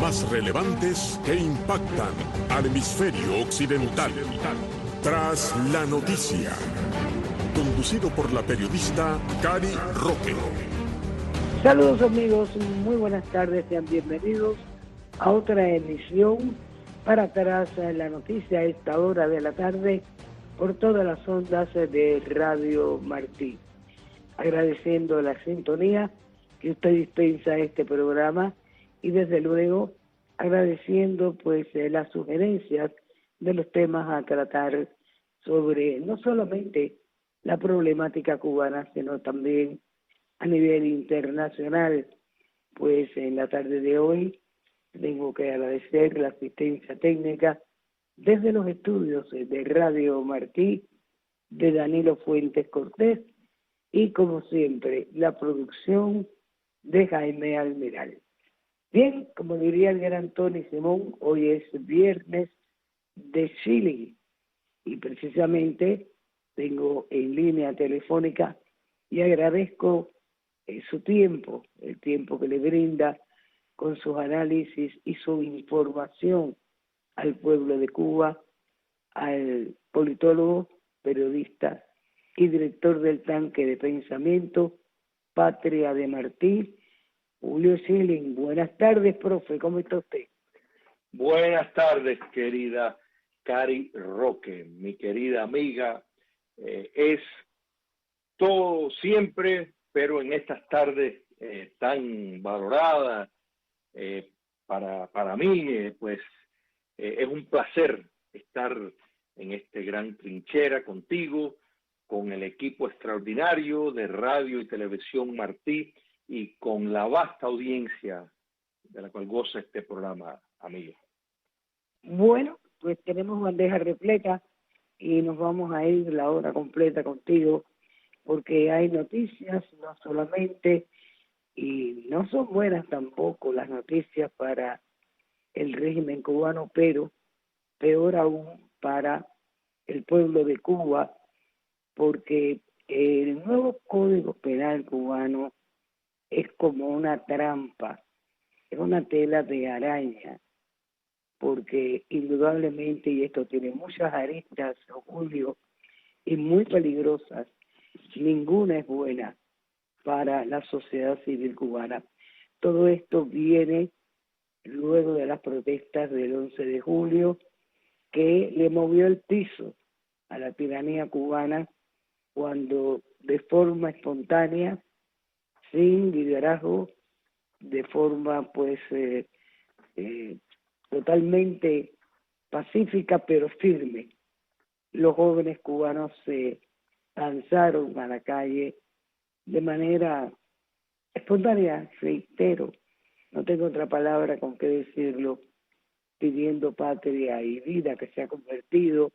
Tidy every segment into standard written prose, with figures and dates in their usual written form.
más relevantes que impactan al hemisferio occidental. Tras la noticia. Conducido por la periodista Cari Roque. Saludos amigos, muy buenas tardes, sean bienvenidos a otra emisión para Tras la Noticia a esta hora de la tarde por todas las ondas de Radio Martí. Agradeciendo la sintonía que usted dispensa a este programa y desde luego agradeciendo pues las sugerencias de los temas a tratar sobre no solamente la problemática cubana, sino también a nivel internacional. Pues en la tarde de hoy tengo que agradecer la asistencia técnica desde los estudios de Radio Martí de Danilo Fuentes Cortés y como siempre la producción de Jaime Almiral. Bien, como diría el gran Tony Simón, hoy es viernes de Chile y precisamente tengo en línea telefónica y agradezco su tiempo, el tiempo que le brinda con sus análisis y su información al pueblo de Cuba, al politólogo, periodista y director del Tanque de Pensamiento, Patria de Martí, Julio Schilling. Buenas tardes, profe, ¿cómo está usted? Buenas tardes, querida Cari Roque, mi querida amiga. Es todo siempre, pero en estas tardes tan valoradas, para mí, es un placer estar en este gran trinchera contigo, con el equipo extraordinario de Radio y Televisión Martí y con la vasta audiencia de la cual goza este programa, amigo. Bueno, pues tenemos bandeja repleta y nos vamos a ir la hora completa contigo porque hay noticias, no solamente, y no son buenas tampoco las noticias para el régimen cubano, pero peor aún para el pueblo de Cuba, porque el nuevo Código Penal cubano es como una trampa, es una tela de araña, porque indudablemente, y esto tiene muchas aristas, Julio, y muy peligrosas, ninguna es buena para la sociedad civil cubana. Todo esto viene luego de las protestas del 11 de julio, que le movió el piso a la tiranía cubana cuando de forma espontánea, sin liderazgo, de forma totalmente pacífica pero firme, los jóvenes cubanos se lanzaron a la calle de manera espontánea, reitero, no tengo otra palabra con que decirlo, pidiendo patria y vida, que se ha convertido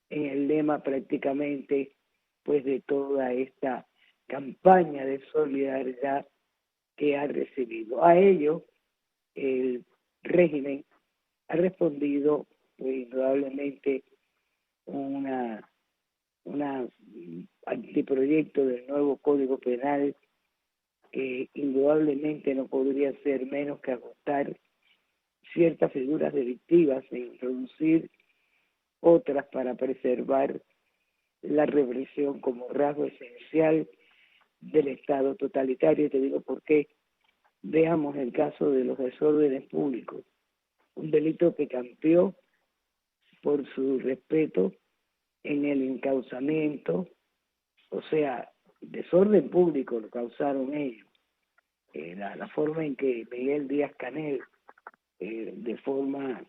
en el lema prácticamente pues de toda esta campaña de solidaridad que ha recibido. A ello el régimen ha respondido pues, indudablemente un anteproyecto del nuevo Código Penal que indudablemente no podría ser menos que ajustar ciertas figuras delictivas e introducir otras para preservar la represión como rasgo esencial del Estado totalitario. Y te digo por qué. Veamos el caso de los desórdenes públicos, un delito que campeó por su respeto en el encauzamiento, o sea, desorden público lo causaron ellos. La forma en que Miguel Díaz-Canel, de forma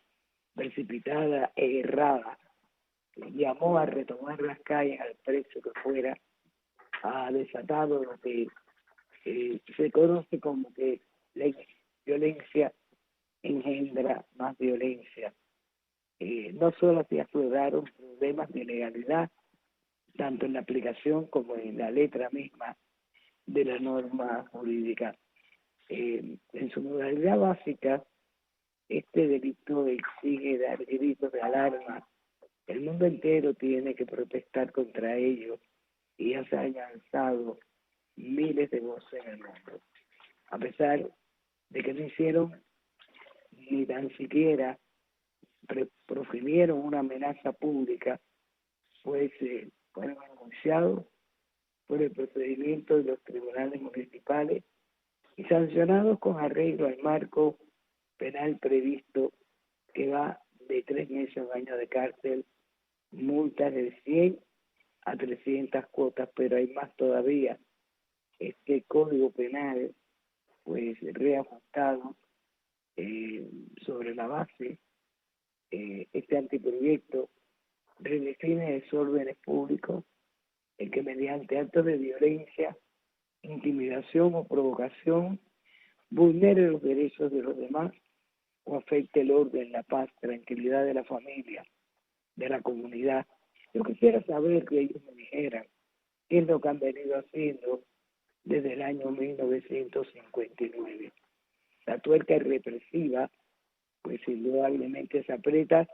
precipitada e errada, llamó a retomar las calles al precio que fuera, ha desatado lo que se conoce como que la violencia engendra más violencia. No solo se afloraron problemas de legalidad, tanto en la aplicación como en la letra misma de la norma jurídica. En su modalidad básica, este delito exige dar gritos de alarma. El mundo entero tiene que protestar contra ello y ya se han alzado miles de voces en el mundo. A pesar de que no hicieron ni tan siquiera profirieron una amenaza pública, pues fueron anunciados por el procedimiento de los tribunales municipales y sancionados con arreglo al marco penal previsto, que va de 3 meses a 1 año de cárcel, multas de 100 a 300 cuotas, pero hay más todavía. Este Código Penal, pues reajustado sobre la base, este anteproyecto redefine desórdenes públicos en que mediante actos de violencia, intimidación o provocación vulnere los derechos de los demás o afecte el orden, la paz, tranquilidad de la familia, de la comunidad. Yo quisiera saber que ellos me dijeran qué es lo que han venido haciendo desde el año 1959. La tuerca represiva, pues indudablemente se aprieta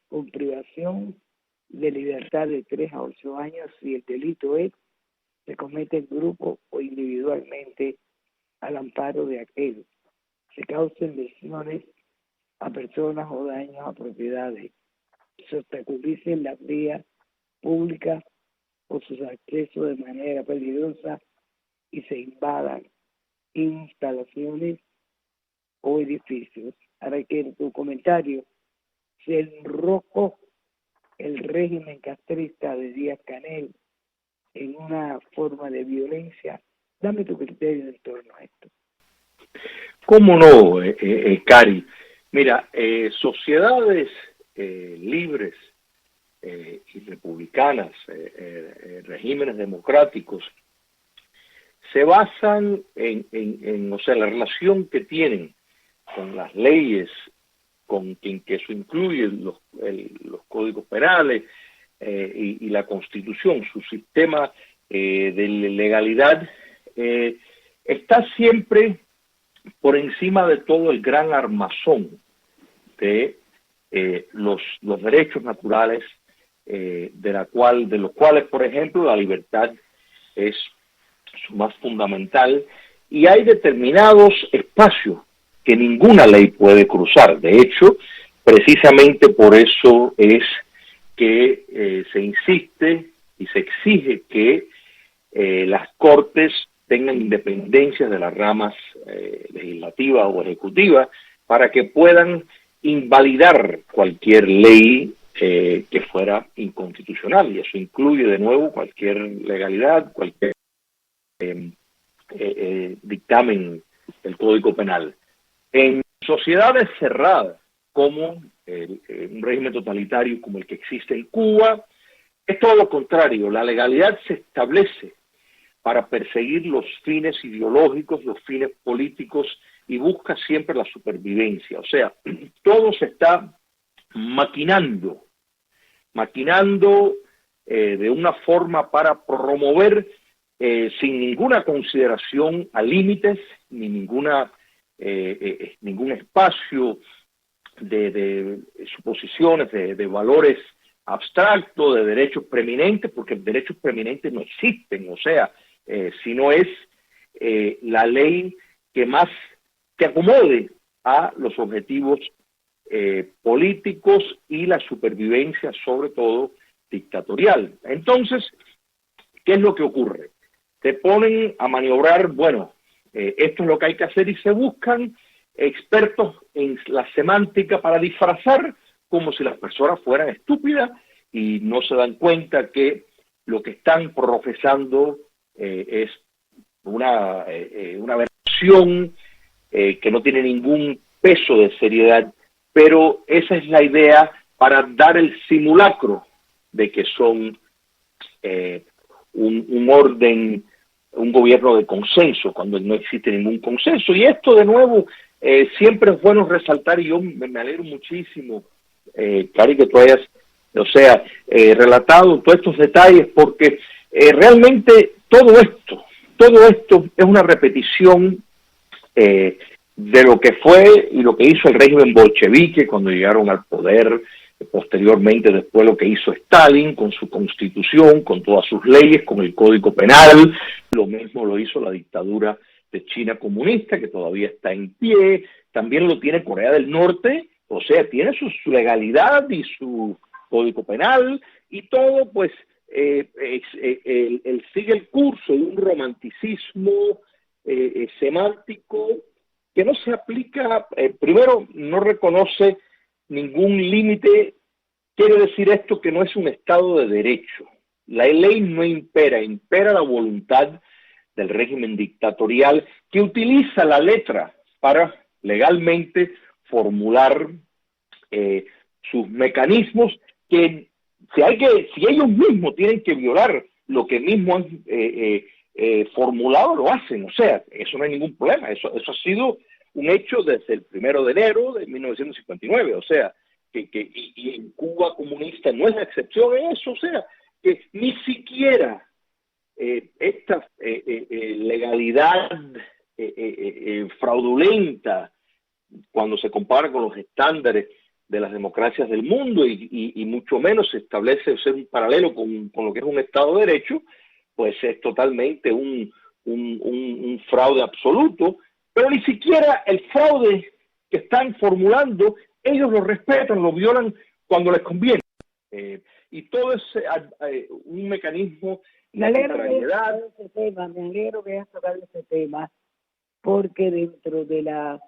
con privación de libertad de 3 a 8 años si el delito se comete en grupo o individualmente al amparo de aquel. Se causen lesiones a personas o daños a propiedades, se obstaculicen las vías públicas o sus accesos de manera peligrosa y se invadan instalaciones o edificios. Ahora que en tu comentario se enrocó el régimen castrista de Díaz-Canel en una forma de violencia. Dame tu criterio en torno a esto. ¿Cómo no, Cari? Mira, sociedades libres y republicanas, regímenes democráticos, se basan en, o sea, la relación que tienen con las leyes, que eso incluye los códigos penales y la Constitución, su sistema de legalidad, está siempre por encima de todo el gran armazón de los derechos naturales, de los cuales, por ejemplo, la libertad es su más fundamental, y hay determinados espacios que ninguna ley puede cruzar. De hecho, precisamente por eso es que se insiste y se exige que las Cortes tengan independencia de las ramas legislativa o ejecutiva para que puedan invalidar cualquier ley que fuera inconstitucional, y eso incluye de nuevo cualquier legalidad, cualquier dictamen del Código Penal. En sociedades cerradas como un régimen totalitario como el que existe en Cuba, es todo lo contrario. La legalidad se establece para perseguir los fines ideológicos, los fines políticos, y busca siempre la supervivencia. O sea, todo se está maquinando de una forma para promover sin ninguna consideración a límites ni ningún espacio de suposiciones, de valores abstractos, de derechos preeminentes, porque derechos preeminentes no existen. O sea, si no es la ley que más se acomode a los objetivos políticos y la supervivencia, sobre todo dictatorial. Entonces, ¿qué es lo que ocurre? Te ponen a maniobrar, bueno, esto es lo que hay que hacer, y se buscan expertos en la semántica para disfrazar como si las personas fueran estúpidas y no se dan cuenta que lo que están profesando es una versión que no tiene ningún peso de seriedad, pero esa es la idea para dar el simulacro de que son un orden, un gobierno de consenso, cuando no existe ningún consenso. Y esto, de nuevo, siempre es bueno resaltar, y yo me alegro muchísimo, Cari, que tú hayas, relatado todos estos detalles, porque realmente todo esto es una repetición de lo que fue y lo que hizo el régimen bolchevique cuando llegaron al poder, posteriormente después lo que hizo Stalin con su constitución, con todas sus leyes, con el Código Penal. Lo mismo lo hizo la dictadura de China comunista, que todavía está en pie, también lo tiene Corea del Norte, o sea, tiene su legalidad y su código penal y todo, pues él sigue el curso de un romanticismo semántico que no se aplica, primero no reconoce ningún límite. Quiere decir esto que no es un Estado de derecho. La ley no impera, impera la voluntad del régimen dictatorial que utiliza la letra para legalmente formular sus mecanismos que si ellos mismos tienen que violar lo que mismos han formulado, lo hacen. O sea, eso no hay ningún problema. Eso ha sido un hecho desde el 1 de enero de 1959. O sea, y en Cuba comunista no es la excepción en eso. O sea, que ni siquiera esta legalidad fraudulenta, cuando se compara con los estándares de las democracias del mundo y mucho menos se establece ser un paralelo con lo que es un Estado de Derecho, pues es totalmente un fraude absoluto, pero ni siquiera el fraude que están formulando, ellos lo respetan, lo violan cuando les conviene. Y todo es un mecanismo de arbitrariedad. Me alegro que hayas tocado ese tema, porque dentro de la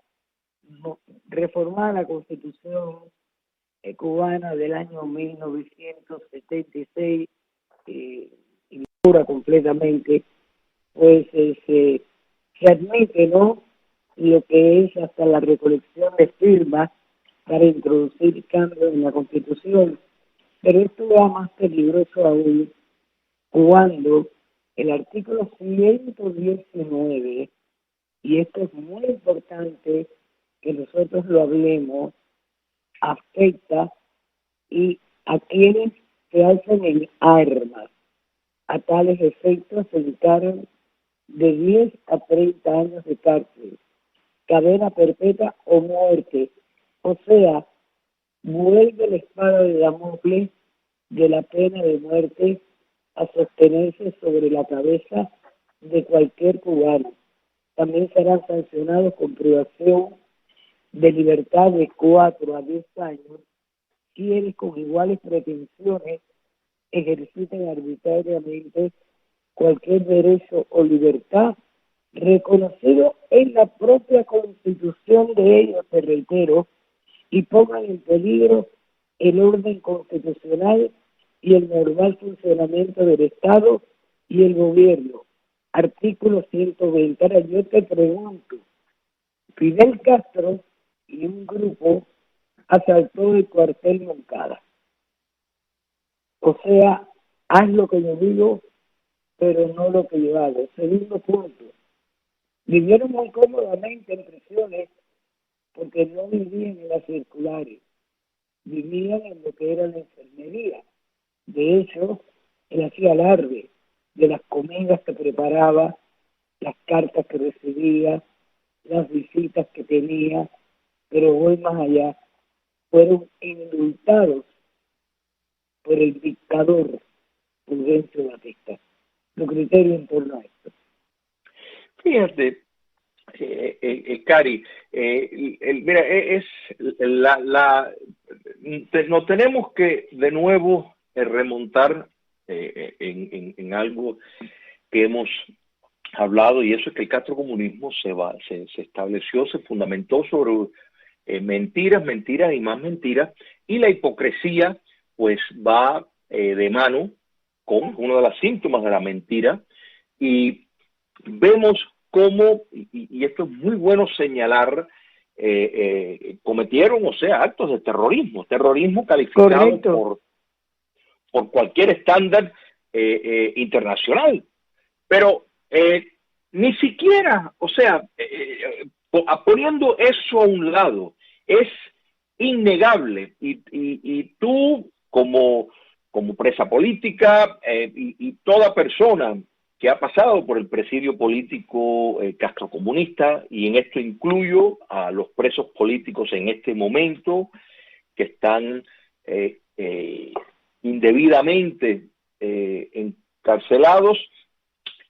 reformada Constitución cubana del año 1976, y dura completamente, pues se admite, ¿no?, lo que es hasta la recolección de firmas para introducir cambios en la Constitución. Pero esto va más peligroso aún cuando el artículo 119, y esto es muy importante que nosotros lo hablemos, afecta y a quienes se alzan en armas. A tales efectos se dictaron de 10 a 30 años de cárcel, cadena perpetua o muerte. O sea, vuelve la espada de Damocles de la pena de muerte a sostenerse sobre la cabeza de cualquier cubano. También serán sancionados con privación de libertad de 4 a 10 años quienes con iguales pretensiones ejerciten arbitrariamente cualquier derecho o libertad reconocido en la propia Constitución de ellos, te reitero, y pongan en peligro el orden constitucional y el normal funcionamiento del Estado y el gobierno. Artículo 120. Ahora yo te pregunto, Fidel Castro y un grupo asaltó el cuartel Moncada. O sea, haz lo que yo digo, pero no lo que yo hago. Segundo punto, vivieron muy cómodamente en prisiones porque no vivían en las circulares, vivían en lo que era la enfermería. De hecho, él hacía alarde de las comidas que preparaba, las cartas que recibía, las visitas que tenía, pero voy más allá. Fueron indultados por el dictador Fulgencio Batista. Tu criterio en torno a esto. Fíjate, Cari, mira, nos tenemos que de nuevo remontar en algo que hemos hablado, y eso es que el castrocomunismo se estableció, se fundamentó sobre mentiras y más mentiras, y la hipocresía pues va de mano con uno de los síntomas de la mentira, y vemos cómo, y esto es muy bueno señalar, cometieron, o sea, actos de terrorismo calificado por cualquier estándar internacional, pero ni siquiera, o sea, poniendo eso a un lado, es innegable, y tú como presa política y toda persona que ha pasado por el presidio político castrocomunista, y en esto incluyo a los presos políticos en este momento que están indebidamente encarcelados,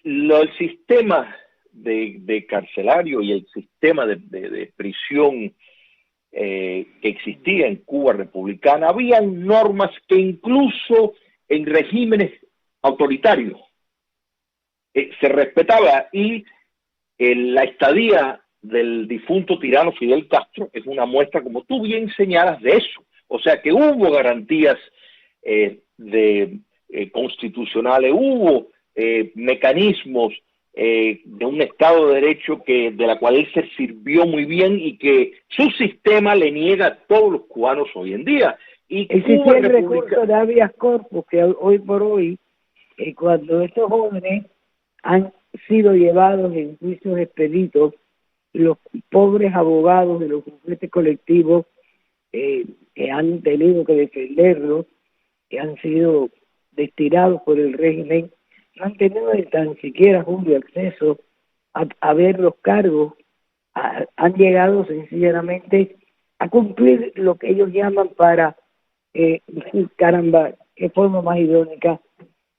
el sistema de carcelario y el sistema de prisión que existía en Cuba republicana, habían normas que incluso en regímenes autoritarios se respetaba, y la estadía del difunto tirano Fidel Castro es una muestra, como tú bien señalas, de eso. O sea que hubo garantías constitucionales, hubo mecanismos de un Estado de Derecho de la cual él se sirvió muy bien y que su sistema le niega a todos los cubanos hoy en día. Y existía el recurso de habeas corpus que hoy por hoy, cuando estos jóvenes han sido llevados en juicios expeditos, los pobres abogados de los bufetes colectivos que han tenido que defenderlos, que han sido destinados por el régimen, no han tenido ni tan siquiera, Julio, acceso a ver los cargos, han llegado sencillamente a cumplir lo que ellos llaman para, caramba, qué forma más irónica,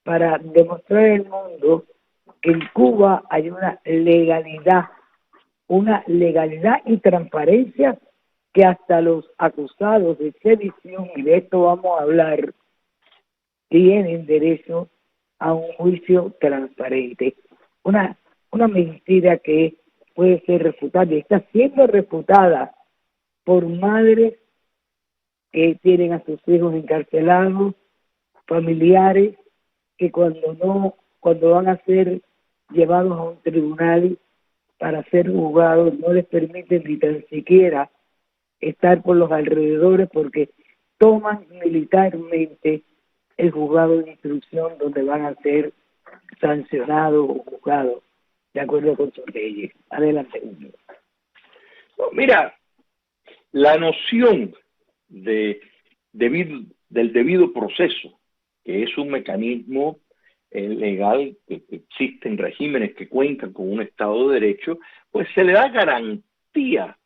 para demostrar al mundo que en Cuba hay una legalidad y transparencia que hasta los acusados de sedición, y de esto vamos a hablar, tienen derecho a un juicio transparente. Una mentira que puede ser refutada, y está siendo refutada por madres que tienen a sus hijos encarcelados, familiares que cuando van a ser llevados a un tribunal para ser juzgados, no les permiten ni tan siquiera estar por los alrededores porque toman militarmente el juzgado de instrucción donde van a ser sancionados o juzgados de acuerdo con sus leyes. Adelante, Julio. No, mira, la noción del debido proceso, que es un mecanismo legal que existe en regímenes que cuentan con un Estado de Derecho, pues se le da garantía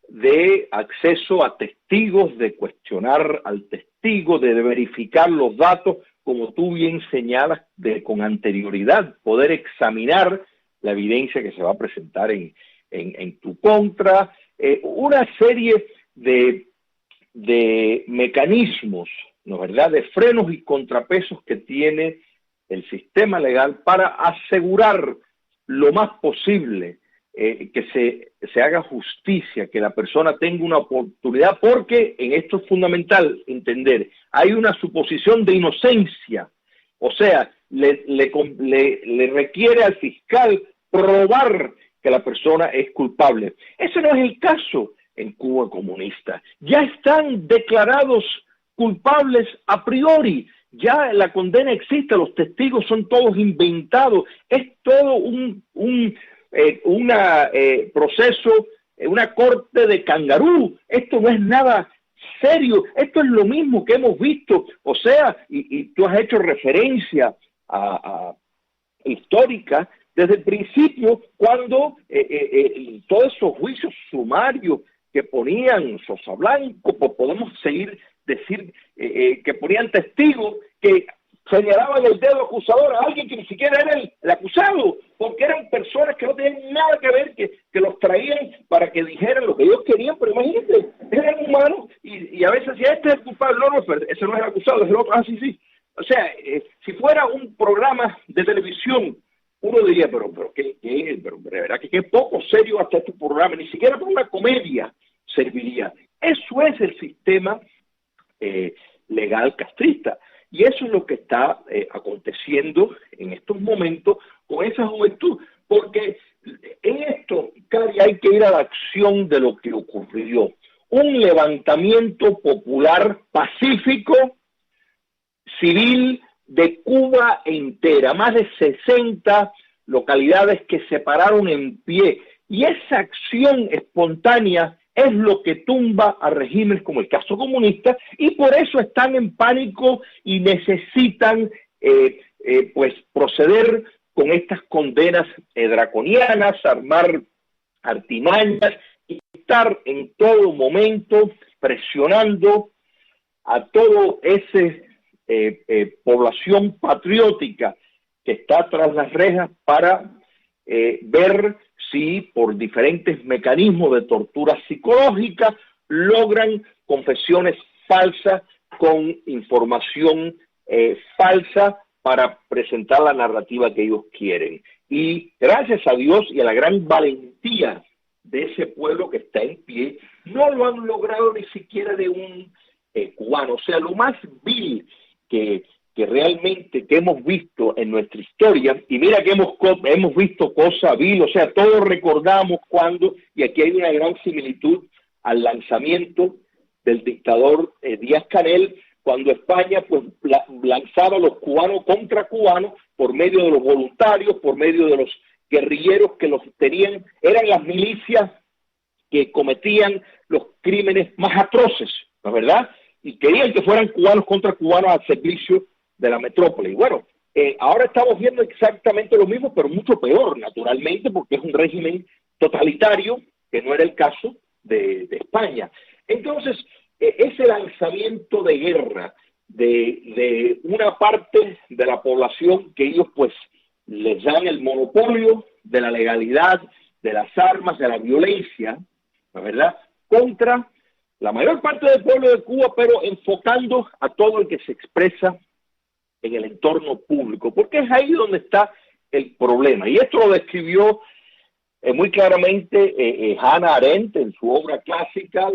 de acceso a testigos, de cuestionar al testigo, de verificar los datos, como tú bien señalas, con anterioridad, poder examinar la evidencia que se va a presentar en tu contra, una serie de mecanismos, ¿no es verdad?, de frenos y contrapesos que tiene el sistema legal para asegurar lo más posible que se haga justicia, que la persona tenga una oportunidad, porque en esto es fundamental entender, hay una suposición de inocencia, o sea, le requiere al fiscal probar que la persona es culpable. Ese no es el caso en Cuba comunista. Ya están declarados culpables a priori, ya la condena existe, los testigos son todos inventados, es todo un proceso, una corte de cangarú. Esto no es nada serio, esto es lo mismo que hemos visto, o sea, y tú has hecho referencia a histórica desde el principio, cuando todos esos juicios sumarios que ponían Sosa Blanco, podemos decir que ponían testigos que señalaban el dedo acusador a alguien que ni siquiera era el acusado, porque eran personas que no tenían nada que ver, que los traían para que dijeran lo que ellos querían, pero imagínate, eran humanos, y a veces decían, este es el culpable, no, ese no es el acusado, es el otro, sí. O sea, si fuera un programa de televisión, uno diría, pero de verdad que qué poco serio hasta este programa, ni siquiera para una comedia serviría. Eso es el sistema legal castrista. Y eso es lo que está aconteciendo en estos momentos con esa juventud. Porque en esto, Cari, hay que ir a la acción de lo que ocurrió. Un levantamiento popular pacífico, civil, de Cuba entera. Más de 60 localidades que se pararon en pie. Y esa acción espontánea es lo que tumba a regímenes como el caso comunista, y por eso están en pánico y necesitan pues proceder con estas condenas draconianas, armar artimañas y estar en todo momento presionando a todo ese población patriótica que está tras las rejas para ver si por diferentes mecanismos de tortura psicológica logran confesiones falsas con información falsa para presentar la narrativa que ellos quieren. Y gracias a Dios y a la gran valentía de ese pueblo que está en pie, no lo han logrado ni siquiera de un cubano. O sea, lo más vil que realmente que hemos visto en nuestra historia, y mira que hemos visto cosas vil, o sea, todos recordamos cuando, y aquí hay una gran similitud al lanzamiento del dictador Díaz-Canel, cuando España pues lanzaba a los cubanos contra cubanos por medio de los voluntarios, por medio de los guerrilleros que los tenían, eran las milicias que cometían los crímenes más atroces, ¿no es verdad? Y querían que fueran cubanos contra cubanos al servicio de la metrópoli. Y bueno, ahora estamos viendo exactamente lo mismo, pero mucho peor, naturalmente, porque es un régimen totalitario, que no era el caso de España. Entonces, ese lanzamiento de guerra de una parte de la población que ellos pues les dan el monopolio de la legalidad, de las armas, de la violencia, ¿la verdad?, contra la mayor parte del pueblo de Cuba, pero enfocando a todo el que se expresa en el entorno público, porque es ahí donde está el problema. Y esto lo describió muy claramente Hannah Arendt en su obra clásica,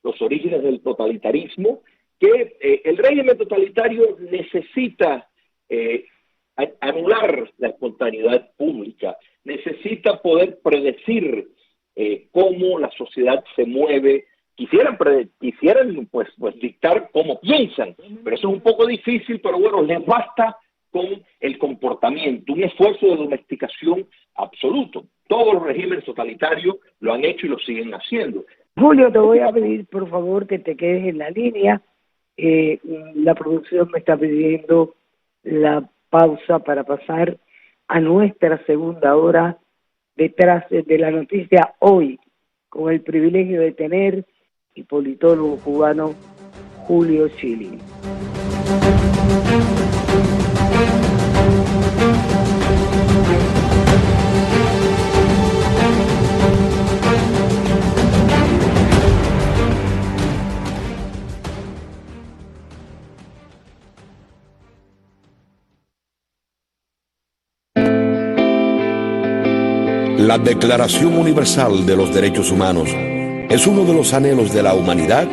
Los orígenes del totalitarismo, que el régimen totalitario necesita anular la espontaneidad pública, necesita poder predecir cómo la sociedad se mueve, quisieran pues dictar cómo piensan, pero eso es un poco difícil, pero bueno, les basta con el comportamiento, un esfuerzo de domesticación absoluto. Todos los regímenes totalitarios lo han hecho y lo siguen haciendo. Julio, te voy a pedir, por favor, que te quedes en la línea. La producción me está pidiendo la pausa para pasar a nuestra segunda hora detrás de la noticia hoy, con el privilegio de tener el politólogo cubano Julio Schilling. La Declaración Universal de los Derechos Humanos es uno de los anhelos de la humanidad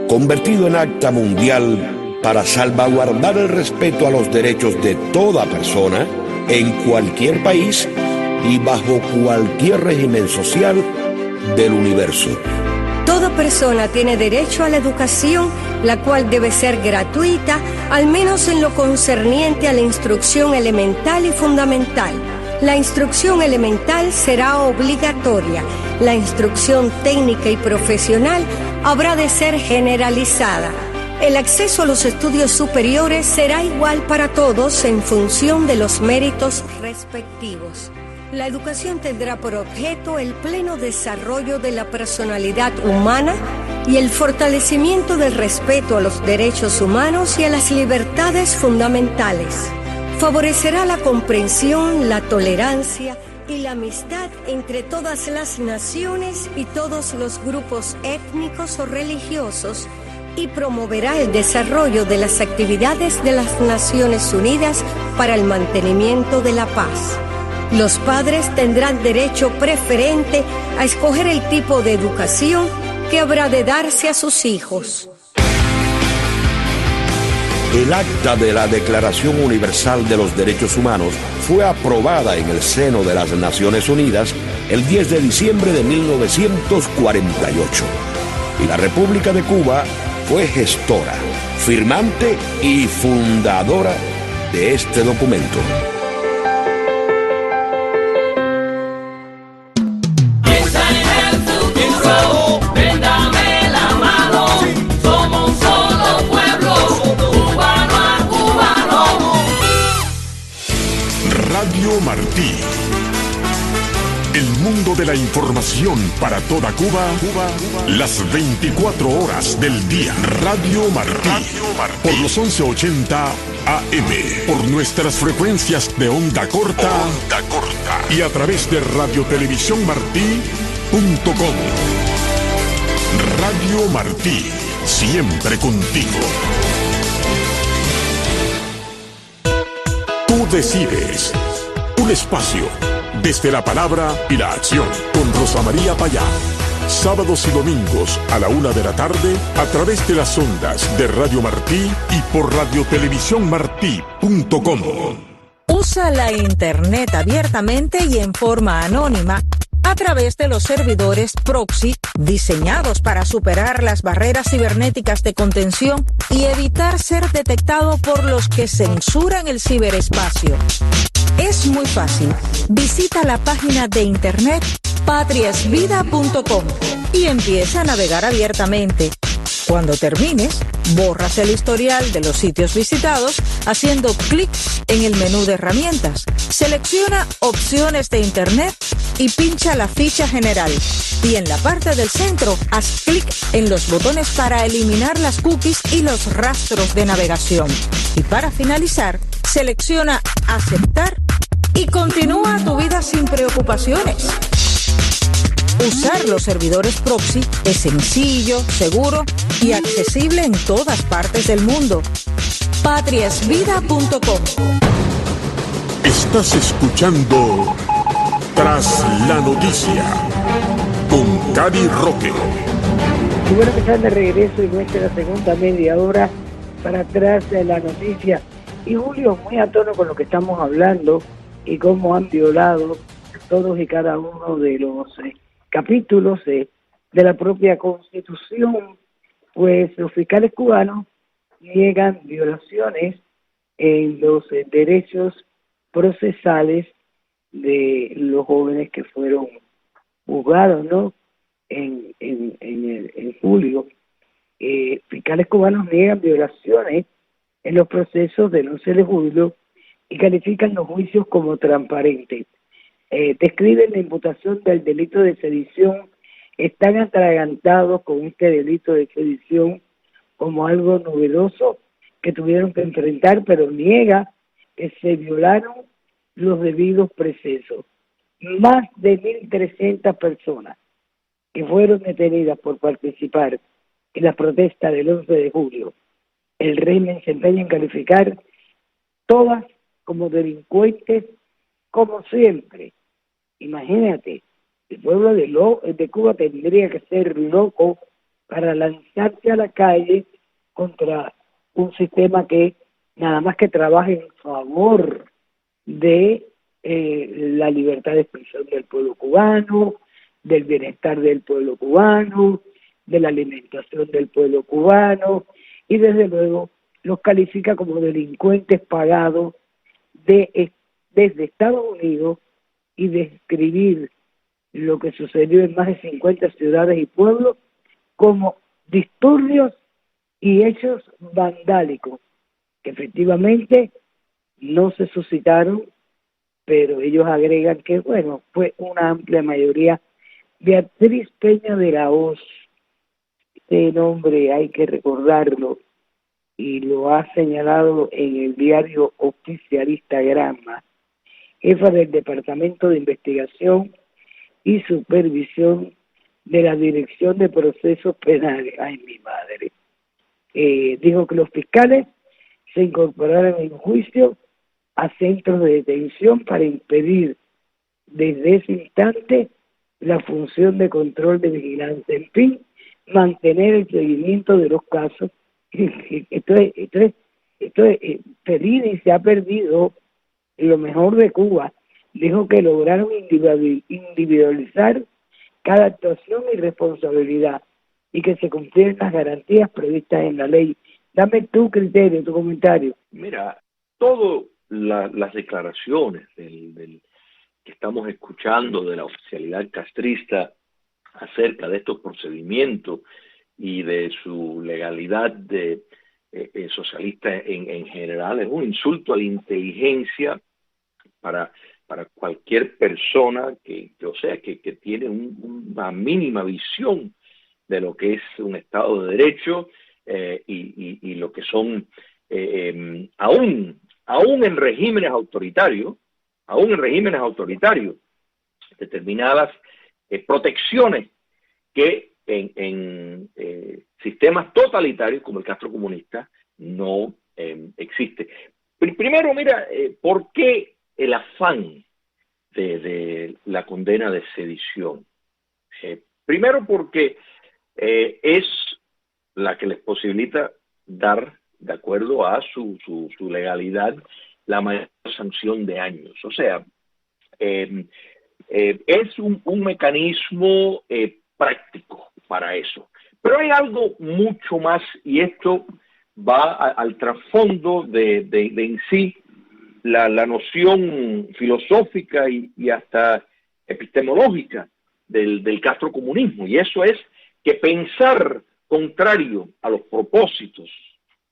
convertido en acta mundial para salvaguardar el respeto a los derechos de toda persona en cualquier país y bajo cualquier régimen social del universo. Toda persona tiene derecho a la educación, la cual debe ser gratuita, al menos en lo concerniente a la instrucción elemental y fundamental. La instrucción elemental será obligatoria. La instrucción técnica y profesional habrá de ser generalizada. El acceso a los estudios superiores será igual para todos en función de los méritos respectivos. La educación tendrá por objeto el pleno desarrollo de la personalidad humana y el fortalecimiento del respeto a los derechos humanos y a las libertades fundamentales. Favorecerá la comprensión, la tolerancia y la amistad entre todas las naciones y todos los grupos étnicos o religiosos y promoverá el desarrollo de las actividades de las Naciones Unidas para el mantenimiento de la paz. Los padres tendrán derecho preferente a escoger el tipo de educación que habrá de darse a sus hijos. El acta de la Declaración Universal de los Derechos Humanos fue aprobada en el seno de las Naciones Unidas el 10 de diciembre de 1948. Y la República de Cuba fue gestora, firmante y fundadora de este documento. Radio Martí. El mundo de la información para toda Cuba, las 24 horas del día. Radio Martí. Por los 1180 AM por nuestras frecuencias de onda corta y a través de radiotelevisiónmartí.com. Radio Martí, siempre contigo. Tú decides. Un espacio desde la palabra y la acción con Rosa María Payá. Sábados y domingos a la 1 de la tarde a través de las ondas de Radio Martí y por radiotelevisiónmartí.com. Usa la Internet abiertamente y en forma anónima a través de los servidores proxy diseñados para superar las barreras cibernéticas de contención y evitar ser detectado por los que censuran el ciberespacio. Es muy fácil. Visita la página de internet patriasvida.com y empieza a navegar abiertamente. Cuando termines, borras el historial de los sitios visitados haciendo clic en el menú de herramientas. Selecciona opciones de internet y pincha la ficha general. Y en la parte del centro, haz clic en los botones para eliminar las cookies y los rastros de navegación. Y para finalizar, selecciona aceptar y continúa tu vida sin preocupaciones. Usar los servidores proxy es sencillo, seguro y accesible en todas partes del mundo. patriasvida.com. Estás escuchando Tras la Noticia con Cari Roque. Y bueno, que están de regreso en nuestra segunda media hora para Tras la Noticia. Y Julio, muy a tono con lo que estamos hablando y cómo han violado todos y cada uno de los capítulos de la propia Constitución, pues los fiscales cubanos niegan violaciones en los derechos procesales de los jóvenes que fueron juzgados, ¿no? En julio. Fiscales cubanos niegan violaciones en los procesos del 11 de julio y califican los juicios como transparentes. Describen la imputación del delito de sedición, están atragantados con este delito de sedición como algo novedoso que tuvieron que enfrentar, pero niega que se violaron los debidos procesos. Más de 1.300 personas que fueron detenidas por participar en la protesta del 11 de julio. El régimen se empeña en calificar todas como delincuentes, como siempre. Imagínate, el pueblo de Cuba tendría que ser loco para lanzarse a la calle contra un sistema que nada más que trabaje en favor de la libertad de expresión del pueblo cubano, del bienestar del pueblo cubano, de la alimentación del pueblo cubano, y desde luego los califica como delincuentes pagados desde Estados Unidos, y describir lo que sucedió en más de 50 ciudades y pueblos como disturbios y hechos vandálicos, que efectivamente no se suscitaron, pero ellos agregan que, bueno, fue una amplia mayoría. Beatriz Peña de la Hoz, este nombre hay que recordarlo, y lo ha señalado en el diario oficialista Granma, jefa del Departamento de Investigación y Supervisión de la Dirección de Procesos Penales. ¡Ay, mi madre! Dijo que los fiscales se incorporaron en juicio a centros de detención para impedir desde ese instante la función de control de vigilancia. En fin, mantener el seguimiento de los casos. Esto es Perini se ha perdido lo mejor de Cuba. Dijo que lograron individualizar cada actuación y responsabilidad y que se cumplieron las garantías previstas en la ley. Dame tu criterio, tu comentario. Mira, todas las declaraciones que estamos escuchando de la oficialidad castrista acerca de estos procedimientos y de su legalidad socialista en general es un insulto a la inteligencia para cualquier persona que tiene una mínima visión de lo que es un Estado de Derecho y lo que son aún en regímenes autoritarios, determinadas protecciones que en sistemas totalitarios como el castrocomunista no existe. Primero, mira, ¿por qué el afán de la condena de sedición? Primero porque es la que les posibilita dar, de acuerdo a su legalidad, la mayor sanción de años. O sea, es un mecanismo práctico para eso. Pero hay algo mucho más, y esto va al trasfondo de en sí la noción filosófica y hasta epistemológica del castrocomunismo, y eso es que pensar contrario a los propósitos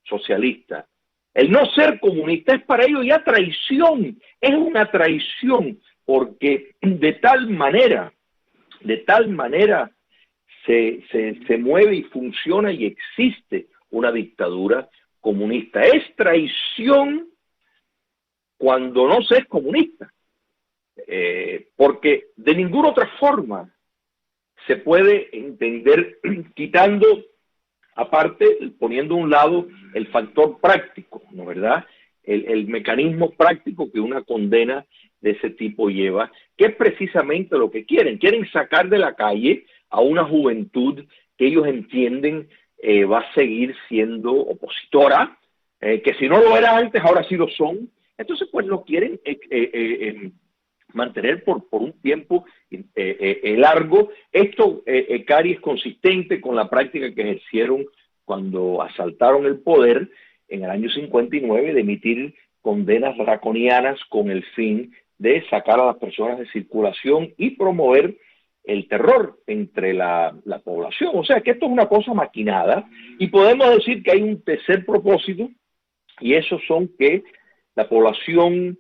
socialistas, el no ser comunista, es para ellos ya traición, es una traición, porque de tal manera se mueve y funciona y existe una dictadura comunista. Es traición cuando no se es comunista, porque de ninguna otra forma se puede entender, quitando, aparte, poniendo a un lado el factor práctico, ¿no verdad? El mecanismo práctico que una condena de ese tipo lleva, que es precisamente lo que quieren sacar de la calle a una juventud que ellos entienden va a seguir siendo opositora, que si no lo era antes, ahora sí lo son. Entonces, pues lo quieren mantener por un tiempo largo. Esto, Cari, es consistente con la práctica que ejercieron cuando asaltaron el poder en el año 59, de emitir condenas draconianas con el fin de sacar a las personas de circulación y promover el terror entre la población. O sea que esto es una cosa maquinada, y podemos decir que hay un tercer propósito, y esos son que la población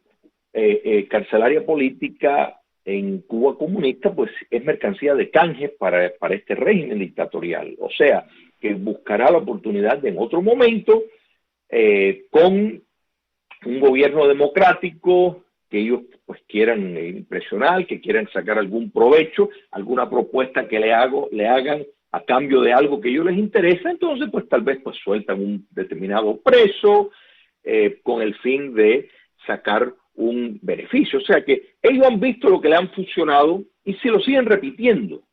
carcelaria política en Cuba comunista pues es mercancía de canje para este régimen dictatorial. O sea que buscará la oportunidad de en otro momento, con un gobierno democrático que ellos pues quieran impresionar, que quieran sacar algún provecho, alguna propuesta que le hagan a cambio de algo que a ellos les interesa, entonces pues tal vez pues sueltan un determinado preso con el fin de sacar un beneficio. O sea que ellos han visto lo que le han funcionado y se lo siguen repitiendo,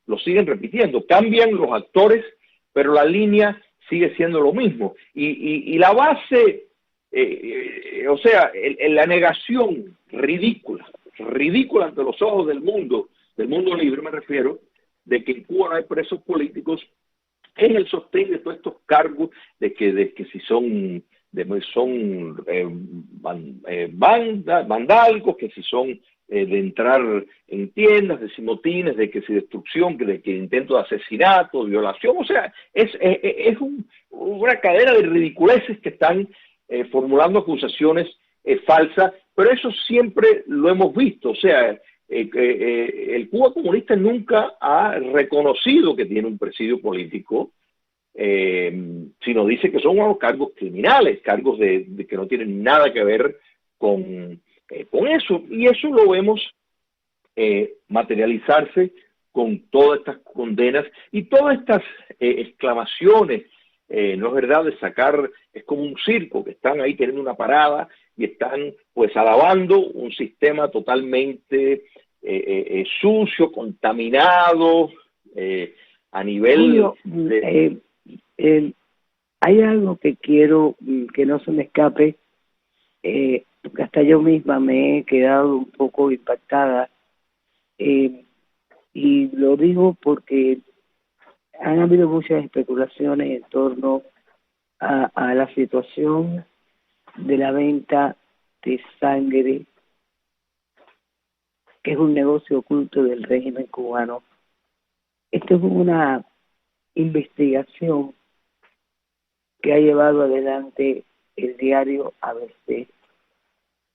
cambian los actores, pero la línea sigue siendo lo mismo. Y la base, o sea, la negación ridícula ante los ojos del mundo libre me refiero, de que en Cuba no hay presos políticos, es el sostén de todos estos cargos de que si son vandálicos, que si son de entrar en tiendas, de si motines, de que si destrucción, de que intento de asesinato, de violación. O sea, es una cadena de ridiculeces que están formulando acusaciones falsas, pero eso siempre lo hemos visto. O sea, el Cuba comunista nunca ha reconocido que tiene un presidio político, sino dice que son unos cargos criminales, cargos de que no tienen nada que ver con eso, y eso lo vemos materializarse con todas estas condenas y todas estas exclamaciones, no es verdad, de sacar, es como un circo, que están ahí teniendo una parada y están pues alabando un sistema totalmente sucio, contaminado, a nivel de... hay algo que quiero que no se me escape, porque hasta yo misma me he quedado un poco impactada, y lo digo porque han habido muchas especulaciones en torno a la situación de la venta de sangre, que es un negocio oculto del régimen cubano. Esto es una investigación que ha llevado adelante el diario ABC,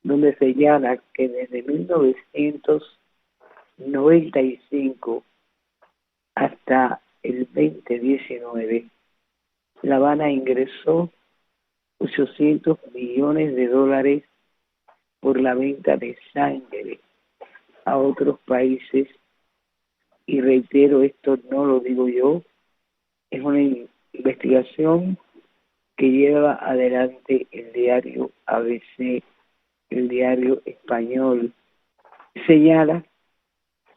donde señala que desde 1995 hasta el 2019, La Habana ingresó $800 millones por la venta de sangre a otros países. Y reitero, esto no lo digo yo, es una investigación que lleva adelante el diario ABC, el diario español. Señala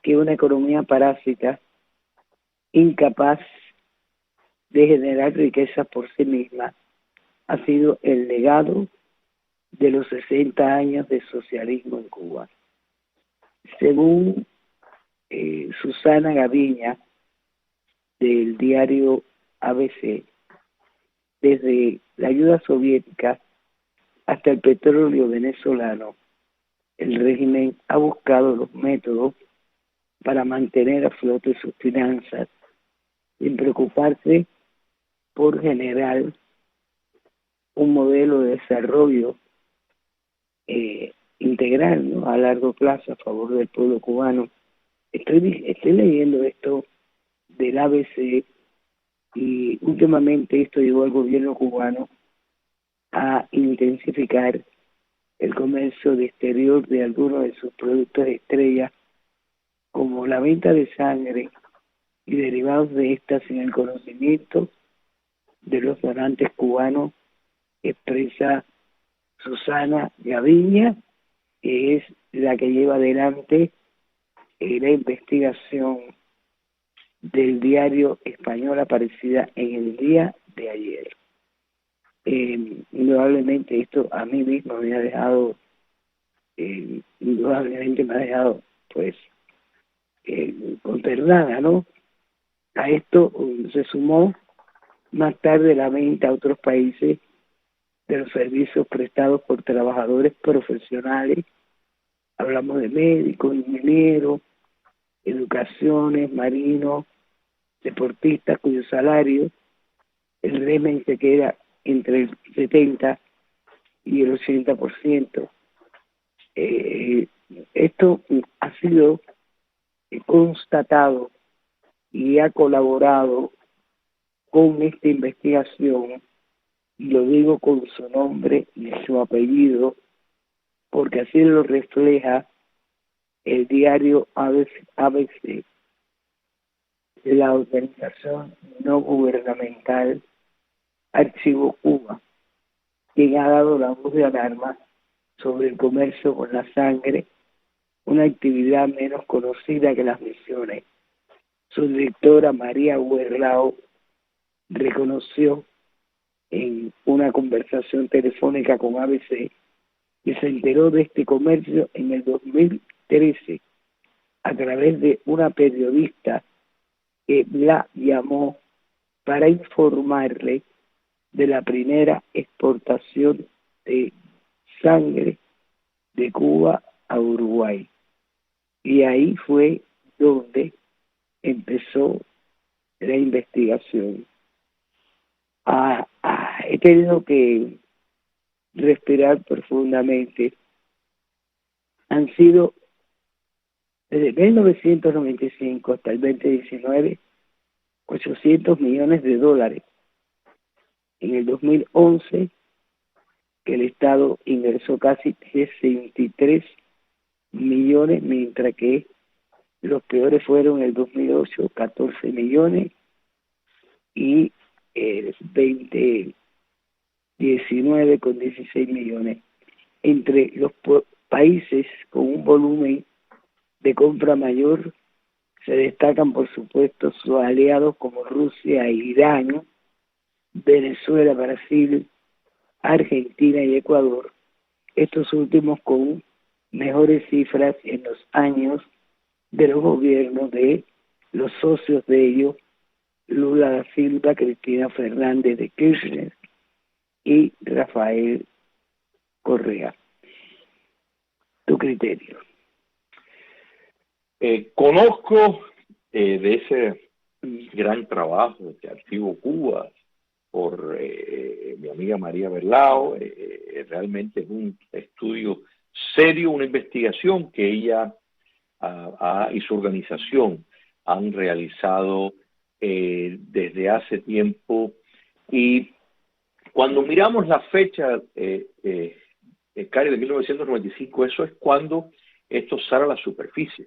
que una economía parásita, incapaz de generar riqueza por sí misma, ha sido el legado de los 60 años de socialismo en Cuba. Según Susana Gaviña, del diario ABC, desde la ayuda soviética hasta el petróleo venezolano, el régimen ha buscado los métodos para mantener a flote sus finanzas, sin preocuparse por generar un modelo de desarrollo integral, ¿no?, a largo plazo a favor del pueblo cubano. Estoy leyendo esto del ABC y últimamente esto llevó al gobierno cubano a intensificar el comercio de exterior de algunos de sus productos estrella, como la venta de sangre y derivados de esta sin el conocimiento de los donantes cubanos, expresa Susana Gaviña, que es la que lleva adelante la investigación del diario español aparecida en el día de ayer. Indudablemente esto a mí mismo me ha dejado, pues consternada, ¿no? A esto se sumó más tarde la venta a otros países de los servicios prestados por trabajadores profesionales. Hablamos de médicos, ingenieros, educaciones, marinos, deportistas cuyos salarios el régimen se queda entre el 70 y el 80%. Esto ha sido constatado y ha colaborado con esta investigación, y lo digo con su nombre y su apellido, porque así lo refleja el diario ABC, la organización no gubernamental Archivo Cuba, quien ha dado la voz de alarma sobre el comercio con la sangre, una actividad menos conocida que las misiones. Su directora, María Huerlao, reconoció en una conversación telefónica con ABC que se enteró de este comercio en el 2013 a través de una periodista que la llamó para informarle de la primera exportación de sangre de Cuba a Uruguay. Y ahí fue donde empezó la investigación. He tenido que respirar profundamente. Han sido desde 1995 hasta el 2019 $800 millones. En el 2011, que el Estado ingresó casi 63 millones, mientras que los peores fueron el 2008, 14 millones, y el 2019 con 16 millones. Entre los países con un volumen de compra mayor se destacan, por supuesto, sus aliados como Rusia e Irán, Venezuela, Brasil, Argentina y Ecuador, estos últimos con mejores cifras en los años de los gobiernos de los socios de ellos, Lula da Silva, Cristina Fernández de Kirchner y Rafael Correa. Tu criterio. Conozco de ese gran trabajo de Archivo Cuba por mi amiga María Huerlao. Realmente es un estudio serio, una investigación que ella y su organización han realizado desde hace tiempo, y Cuando miramos la fecha, Cari, de 1995, eso es cuando esto sale a la superficie.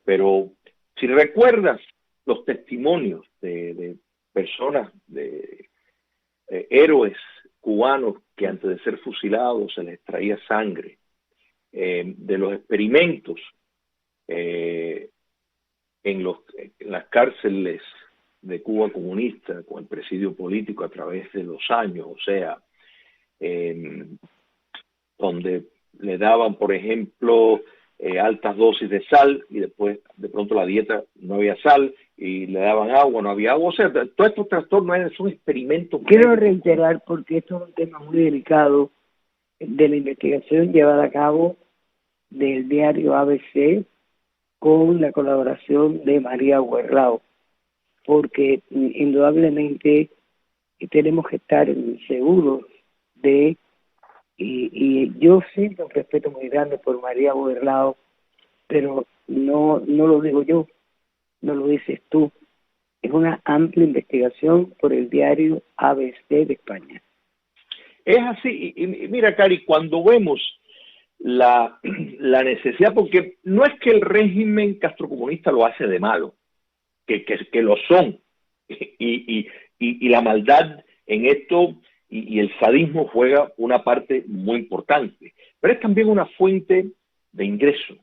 Pero si recuerdas los testimonios de personas, de héroes cubanos que antes de ser fusilados se les extraía sangre, de los experimentos en las cárceles de Cuba comunista, con el presidio político a través de los años, o sea, donde le daban, por ejemplo, altas dosis de sal y después de pronto la dieta no había sal y le daban agua, no había agua, o sea, todos estos trastornos son experimentos. Quiero reiterar, porque esto es un tema muy delicado, de la investigación llevada a cabo del diario ABC con la colaboración de María Huerlao, porque indudablemente tenemos que estar seguros de, y yo siento un respeto muy grande por María Huerlao, pero no lo digo yo, no lo dices tú, es una amplia investigación por el diario ABC de España. Es así, y mira, Cari, cuando vemos la necesidad, porque no es que el régimen castrocomunista lo hace de malo, que lo son, y la maldad en esto y el sadismo juega una parte muy importante, pero es también una fuente de ingreso.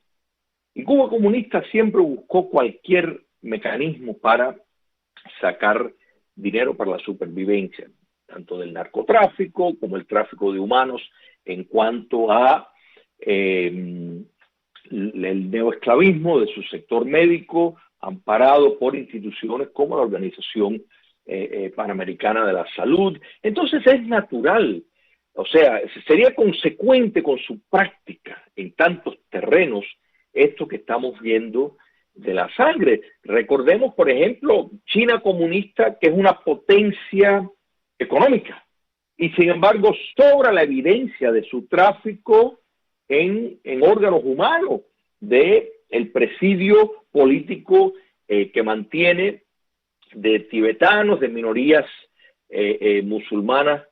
Y Cuba comunista siempre buscó cualquier mecanismo para sacar dinero para la supervivencia, tanto del narcotráfico como el tráfico de humanos en cuanto a el neoesclavismo de su sector médico, amparado por instituciones como la Organización Panamericana de la Salud. Entonces es natural, o sea, sería consecuente con su práctica en tantos terrenos esto que estamos viendo de la sangre. Recordemos, por ejemplo, China comunista, que es una potencia económica, y sin embargo sobra la evidencia de su tráfico en órganos humanos, de el presidio político que mantiene de tibetanos, de minorías musulmanas,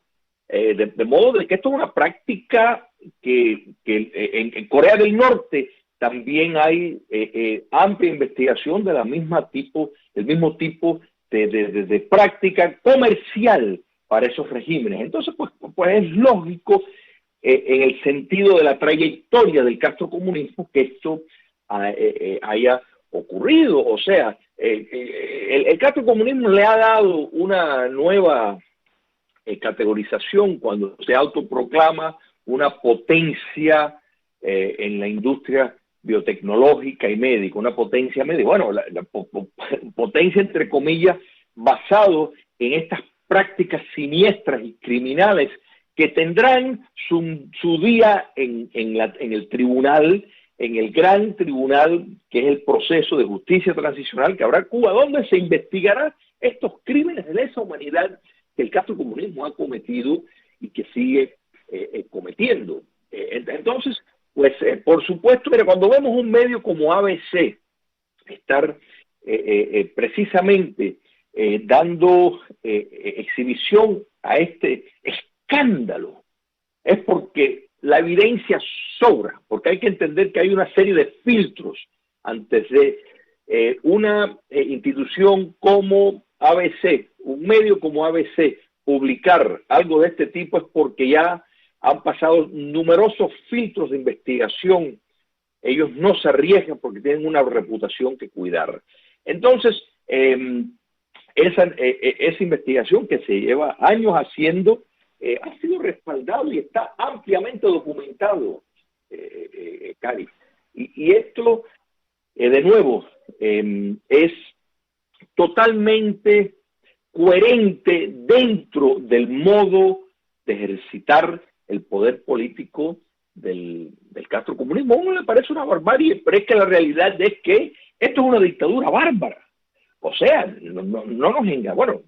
de modo de que esto es una práctica que en Corea del Norte también hay amplia investigación de del mismo tipo de práctica comercial para esos regímenes. Entonces, pues es lógico en el sentido de la trayectoria del castrocomunismo que esto haya ocurrido. O sea, el castrocomunismo le ha dado una nueva categorización cuando se autoproclama una potencia en la industria biotecnológica y médica, una potencia médica, bueno, la potencia entre comillas, basado en estas prácticas siniestras y criminales que tendrán su día en el tribunal, en el gran tribunal que es el proceso de justicia transicional que habrá en Cuba, donde se investigará estos crímenes de lesa humanidad que el castrocomunismo ha cometido y que sigue cometiendo. Entonces, pues por supuesto, mira, cuando vemos un medio como ABC estar precisamente dando exhibición a este escándalo, es porque la evidencia sobra, porque hay que entender que hay una serie de filtros antes de una institución como ABC, un medio como ABC, publicar algo de este tipo, es porque ya han pasado numerosos filtros de investigación. Ellos no se arriesgan porque tienen una reputación que cuidar. Entonces, esa investigación que se lleva años haciendo ha sido respaldado y está ampliamente documentado, Cari. Y esto, de nuevo, es totalmente coherente dentro del modo de ejercitar el poder político del castrocomunismo. A uno le parece una barbarie, pero es que la realidad es que esto es una dictadura bárbara. O sea, no nos engaña. Bueno,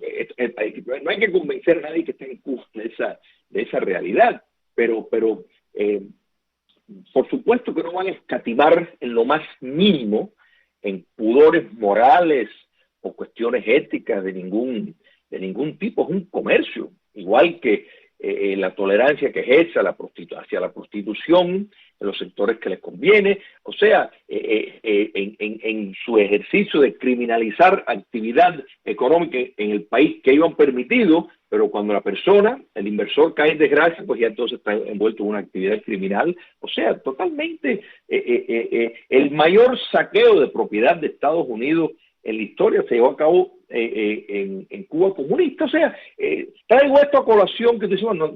no hay que convencer a nadie que esté en Cuba de esa realidad, pero por supuesto que no van a escatimar en lo más mínimo en pudores morales o cuestiones éticas de ningún tipo. Es un comercio, igual que la tolerancia que ejerce hacia la prostitución en los sectores que les conviene, o sea, en su ejercicio de criminalizar actividad económica en el país que ellos han permitido, pero cuando la persona, el inversor, cae en desgracia, pues ya entonces está envuelto en una actividad criminal. O sea, totalmente el mayor saqueo de propiedad de Estados Unidos en la historia se llevó a cabo en Cuba comunista. O sea, traigo esto a colación que te decimos, no,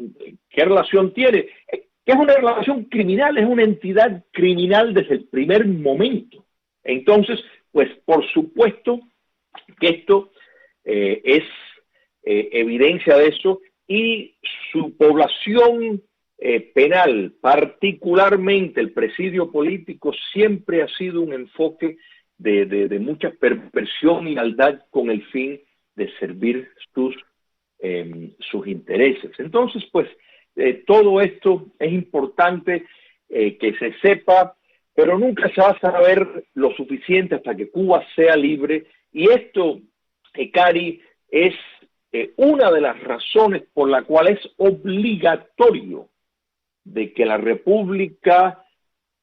¿qué relación tiene? Que es una relación criminal, es una entidad criminal desde el primer momento. Entonces, pues por supuesto que esto es evidencia de eso, y su población penal, particularmente el presidio político, siempre ha sido un enfoque de mucha perversión y maldad con el fin de servir sus intereses. Entonces, pues, todo esto es importante que se sepa, pero nunca se va a saber lo suficiente hasta que Cuba sea libre, y esto, Cari, es una de las razones por la cual es obligatorio de que la República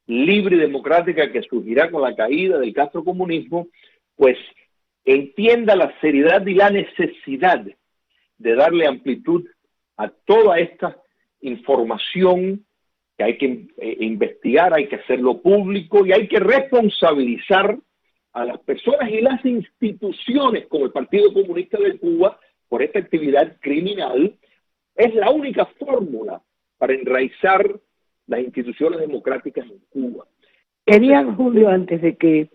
libre y democrática que surgirá con la caída del castrocomunismo, pues entienda la seriedad y la necesidad de darle amplitud a toda esta información que hay que investigar, hay que hacerlo público y hay que responsabilizar a las personas y las instituciones como el Partido Comunista de Cuba por esta actividad criminal. Es la única fórmula para enraizar las instituciones democráticas en Cuba. Quería, Julio, antes de que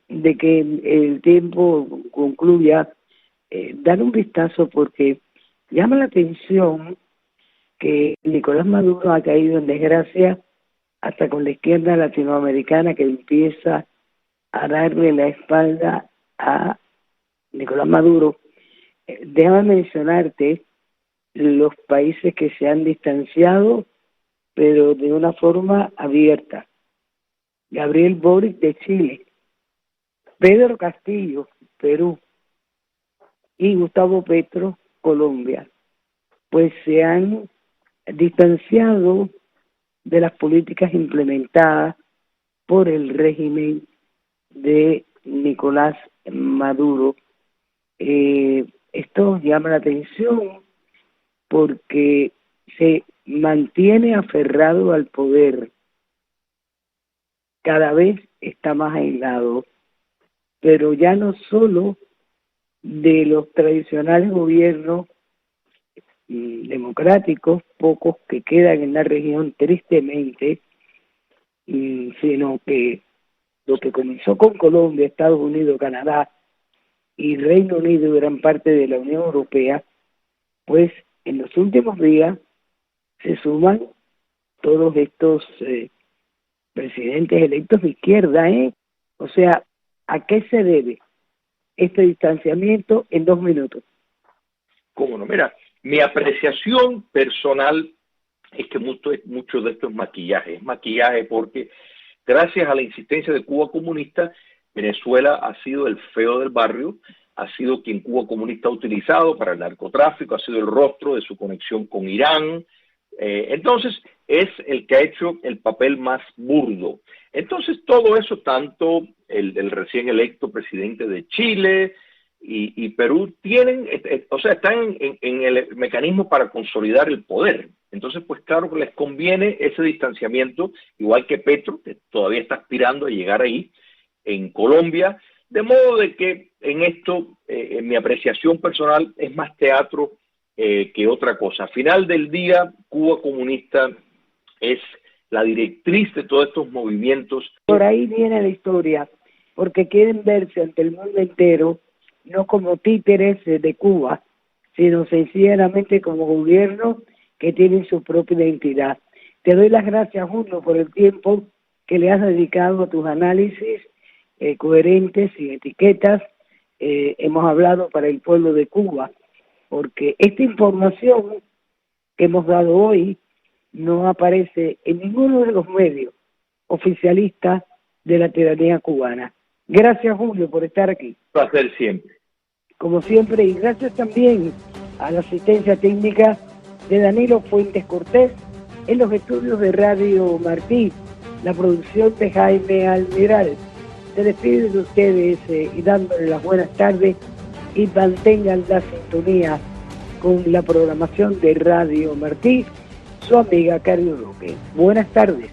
el tiempo concluya, dar un vistazo, porque llama la atención que Nicolás Maduro ha caído en desgracia hasta con la izquierda latinoamericana, que empieza a darle la espalda a Nicolás Maduro. Déjame mencionarte los países que se han distanciado, pero de una forma abierta. Gabriel Boric de Chile, Pedro Castillo, Perú, y Gustavo Petro, Colombia, pues se han distanciado de las políticas implementadas por el régimen de Nicolás Maduro. Esto llama la atención porque se mantiene aferrado al poder, cada vez está más aislado, pero ya no solo de los tradicionales gobiernos democráticos, pocos que quedan en la región tristemente, sino que lo que comenzó con Colombia, Estados Unidos, Canadá y Reino Unido y gran parte de la Unión Europea, pues en los últimos días se suman todos estos presidentes electos de izquierda, O sea, ¿a qué se debe este distanciamiento en 2 minutos? ¿Cómo no? Mira, mi apreciación personal es que mucho de esto es maquillaje. Es maquillaje porque gracias a la insistencia de Cuba comunista, Venezuela ha sido el feo del barrio, ha sido quien Cuba comunista ha utilizado para el narcotráfico, ha sido el rostro de su conexión con Irán. Entonces, es el que ha hecho el papel más burdo. Entonces, todo eso, tanto el recién electo presidente de Chile y Perú, tienen, están en el mecanismo para consolidar el poder. Entonces, pues claro que les conviene ese distanciamiento, igual que Petro, que todavía está aspirando a llegar ahí, en Colombia, de modo de que en esto, mi apreciación personal es más teatro que otra cosa. Al final del día, Cuba comunista es la directriz de todos estos movimientos. Por ahí viene la historia, porque quieren verse ante el mundo entero, no como títeres de Cuba, sino sencillamente como gobierno que tienen su propia identidad. Te doy las gracias, Julio, por el tiempo que le has dedicado a tus análisis coherentes y etiquetas. Hemos hablado para el pueblo de Cuba, porque esta información que hemos dado hoy no aparece en ninguno de los medios oficialistas de la tiranía cubana. Gracias, Julio, por estar aquí. Placer siempre. Como siempre, y gracias también a la asistencia técnica de Danilo Fuentes Cortés, en los estudios de Radio Martí, la producción de Jaime Almiral. Se despide de ustedes y dándole las buenas tardes y mantengan la sintonía con la programación de Radio Martí, su amiga Cario Roque. Buenas tardes.